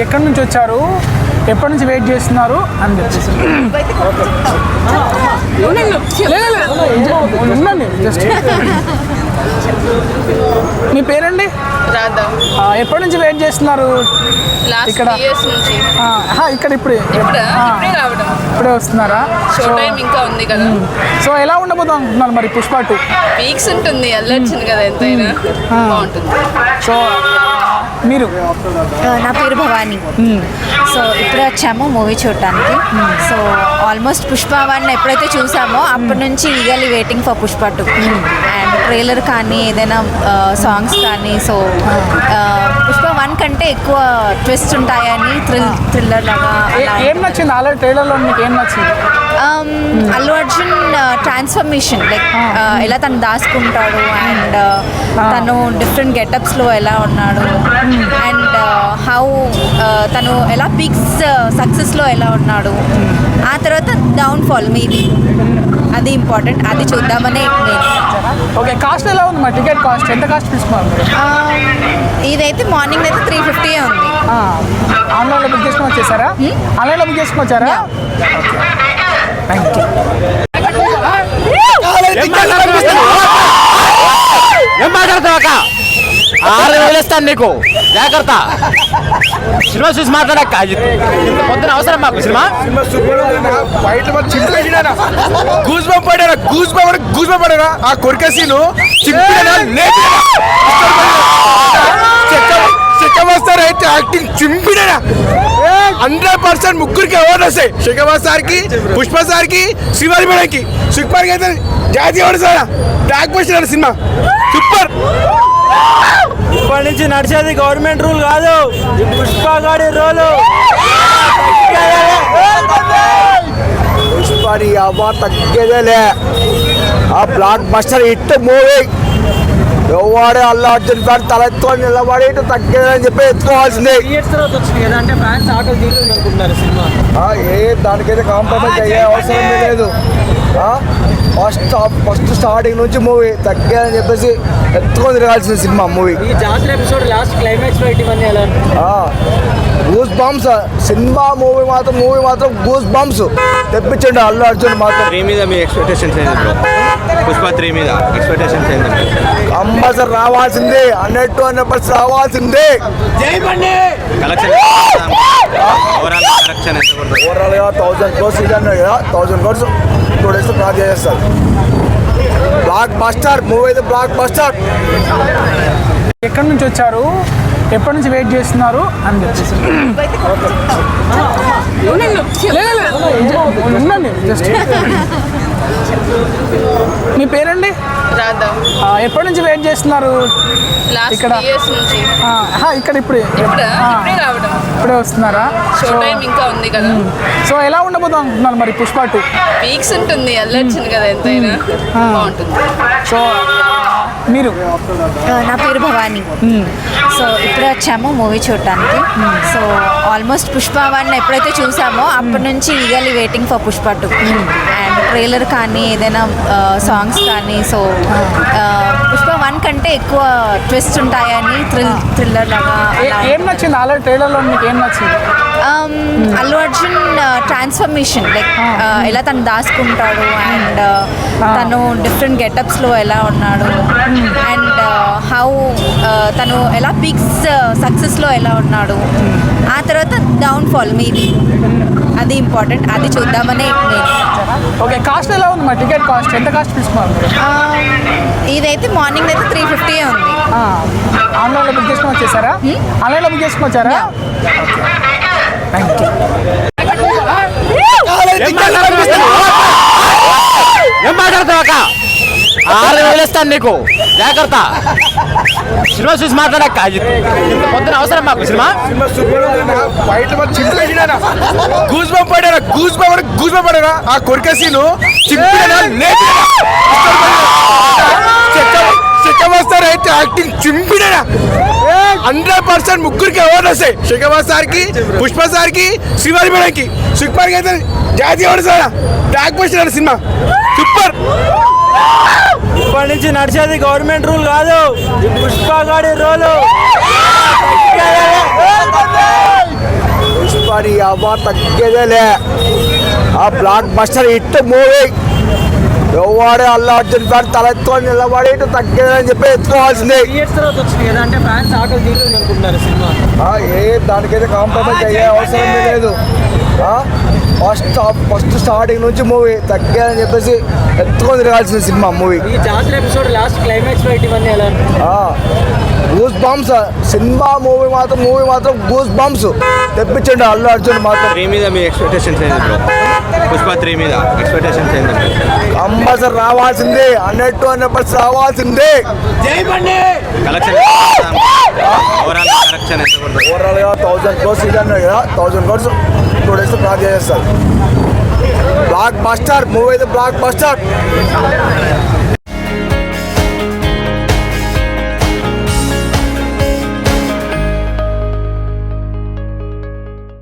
ఎక్కడి నుంచి వచ్చారు, ఎప్పటి నుంచి వెయిట్ చేస్తున్నారు అని చెప్పేసి ఉండండి. జస్ట్ మీ పేరండి? రాధా. ఎప్పటి నుంచి వెయిట్ చేస్తున్నారు ఇక్కడ? ఇక్కడ ఇప్పుడే వస్తున్నారా? ఇంకా ఉంది కదా. సో ఎలా ఉండబోతుంది అనుకుంటున్నారు మరి పుష్ప 2? వీక్స్ ఉంటుంది, వెళ్ళొచ్చింది కదా, ఎంతైనా బాగుంటుంది. సో మీరు? నా పేరు భవానీ. సో ఇప్పుడే వచ్చాము మూవీ చూడటానికి. సో ఆల్మోస్ట్ పుష్ప 1 ఎప్పుడైతే చూసామో అప్పటి నుంచి eagerly waiting for Pushpa 2. And trailer కానీ ఏదైనా సాంగ్స్ కానీ, సో పుష్ప 1 కంటే ఎక్కువ ట్విస్ట్ ఉంటాయని, థ్రిల్లర్ లాగా. ఏం నచ్చింది ఆల్రెడీ ట్రైలర్లో మీకు? ఏం నచ్చింది? అల్లు అర్జున్ ట్రాన్స్ఫర్మేషన్, లైక్ ఎలా తను దాచుకుంటాడు అండ్ తను డిఫరెంట్ గెటప్స్లో ఎలా ఉన్నాడు అండ్ హౌ తను ఎలా పీక్స్ సక్సెస్లో ఎలా ఉన్నాడు, ఆ తర్వాత డౌన్ఫాల్ మేబీ అది ఇంపార్టెంట్. అది చూద్దామని నేను. ఓకే, కాస్ట్ ఎలా ఉంది మా టికెట్ కాస్ట్? ఎంత కాస్ట్ తీసుకున్నారు? ఇదైతే మార్నింగ్ అయితే 350 ఉంది. ఆన్లైన్లో బుక్ చేసుకుని వచ్చేసారా? ఆన్లైన్లో బుక్ చేసుకుని వచ్చారా? Thank you. ఏం మాట్లాడతావు? 6,000 ఇస్తాను నీకు, జాగ్రత్త. సినిమా చూసి మాట్లాడక్క. పొద్దున అవసరం మాకు సినిమా. గూస్ పడారా ఆ కొరికేసీను చెక్కవస్తారైతే యాక్టింగ్ చింపినా 100% ముగ్గురికి అవార్డు వస్తాయి. శేఖర్ సార్కి, పుష్ప సార్కి, శ్రీవారి మేడంకి. సుకుమార్కి అయితే జాతీయ award sir. Block buster cinema super. ఇప్పటి నుంచి నడిచేది గవర్నమెంట్ రూల్ కాదు, పుష్ప గాడి రోలు. పుష్పని అవార్డు తగ్గేదేలే. ఆ బ్లాక్ బస్టర్ హిట్ మూవీ. ఎవడే అల్లు అర్జున్ ఫ్యాన్ తలెత్తుకొని నిలబడి తగ్గేదని చెప్పి ఎత్తుకోవాల్సిందే. దానికైతే కాంప్రమైజ్ అయ్యే అవసరం లేదు. ఫస్ట్ స్టార్టింగ్ నుంచి మూవీ తగ్గేదని చెప్పేసి ఎత్తుకొని తిరగాల్సిన సినిమా మూవీ. గూస్ బంప్స్ సినిమా. మూవీ మాత్రం గూస్ బంప్స్ తెప్పించండి అల్లు అర్జున్ మాత్రం. 3 మీద మీ ఎక్స్పెక్టేషన్స్ ఏంటి? పుష్ప 3 మీద ఎక్స్పెక్టేషన్స్ ఏంటి? కంపల్సరీ రావాల్సిందే, 100% రావాల్సిందే. కలెక్షన్ ఓవరాల్ కలెక్షన్ ఎంత? ఓవరాల్గా 1000 crores ఇది అన్నాడు కదా, 1000 crores 2 days క్రాస్ చేస్తారు. బ్లాక్ బస్టర్ మూవీ అయితే బ్లాక్ బస్టర్. ఎక్కడి నుంచి వచ్చారు, ఎప్పటి నుంచి వెయిట్ చేస్తున్నారు అని చెప్పేసి ఉండండి. జస్ట్ మీ పేరండి? రాధా. ఎప్పటి నుంచి వెయిట్ చేస్తున్నారు ఇక్కడ? ఇక్కడ ఇప్పుడే వస్తున్నారా? ఇంకా ఉంది కదా. సో ఎలా ఉండబోతుంది అనుకుంటున్నారు మరి పుష్ప 2? వీక్స్ ఉంటుంది, వెళ్ళొచ్చింది కదా, ఎంతైనా బాగుంటుంది. సో మీరు? నా పేరు భవానీ. సో ఇప్పుడే వచ్చాము మూవీ చూడటానికి. సో ఆల్మోస్ట్ పుష్ప 1 ఎప్పుడైతే చూసామో అప్పటి నుంచి eagerly waiting for Pushpa 2. And trailer కానీ ఏదైనా సాంగ్స్ కానీ, సో పుష్ప 1 కంటే ఎక్కువ ట్విస్ట్ ఉంటాయని, థ్రిల్లర్ లాగా. ఏం నచ్చింది ఆల్రెడీ ట్రైలర్లో మీకు? ఏం నచ్చింది? అల్లు అర్జున్ ట్రాన్స్ఫర్మేషన్, లైక్ ఎలా తను దాచుకుంటాడు అండ్ తను డిఫరెంట్ గెటప్స్లో ఎలా ఉన్నాడు అండ్ హౌ తను ఎలా పీక్స్ సక్సెస్లో ఎలా ఉన్నాడు, ఆ తర్వాత డౌన్ఫాల్ మేబీ అది ఇంపార్టెంట్. అది చూద్దామని నేను. ఓకే, కాస్ట్ ఎలా ఉంది మా టికెట్ కాస్ట్? ఎంత కాస్ట్ తీసుకున్నారు? ఇదైతే మార్నింగ్ అయితే 350 ఉంది. ఆన్లైన్లో బుక్ చేసుకుని వచ్చేసారా? ఆన్లైన్లో బుక్ చేసుకుని వచ్చారా? Thank you. ఏం మాట్లాడతావు? 6,000 ఇస్తాను నీకు, జాగ్రత్త. సినిమా చూసి మాట్లాడక్క. పొద్దున అవసరం మాకు సినిమా. గూస్ పడారా ఆ కొరికేసీను చెక్కవస్తారైతే యాక్టింగ్ చింపినా 100% ముగ్గురికి అవార్డు వస్తాయి. శేఖర్ సార్కి, పుష్ప సార్కి, శ్రీవారి మేడంకి. సుకుమార్కి అయితే జాతీయ award sir. Block buster cinema super. ఇప్పటి నుంచి నడిచేది గవర్నమెంట్ రూల్ కాదు, పుష్ప గాడి రోలు. నీ అవ్వ తగ్గేదేలే. ఆ బ్లాక్ బస్టర్ హిట్ మూవీ. ఎవడే అల్లు అర్జున్ ఫ్యాన్ తలెత్తుకొని నిలబడి ఇటు తగ్గేదని చెప్పి ఎత్తుకోవాల్సిందే. ఏ దానికైతే కాంప్రమైజ్ అయ్యే అవసరం లేదు. ఫస్ట్ స్టార్టింగ్ నుంచి మూవీ తగ్గేదని చెప్పేసి ఎత్తుకొని తిరగాల్సిన సినిమా మూవీ. గూస్ బంప్స్ సినిమా మూవీ మాత్రం గూస్ బంప్స్ తెప్పించండి అల్లు అర్జున్ మాత్రం. 3 మీద మీ ఎక్స్పెక్టేషన్స్ ఏంటి బ్రో? పుష్ప 3 మీద ఎక్స్పెక్టేషన్స్ ఏంటంటే కంపల్సరీ రావాల్సిందే, 100% రావాల్సిందే. కలెక్షన్ ఓవరాల్ కలెక్షన్ ఎంత ఉంటుంది? ఓవరాల్గా 1000 crores ఇది అన్నాడు కదా, 1000 crores 2 days ప్లాన్ చేస్తారు. బ్లాక్ బస్టర్ మూవీ అయితే బ్లాక్ బస్టర్.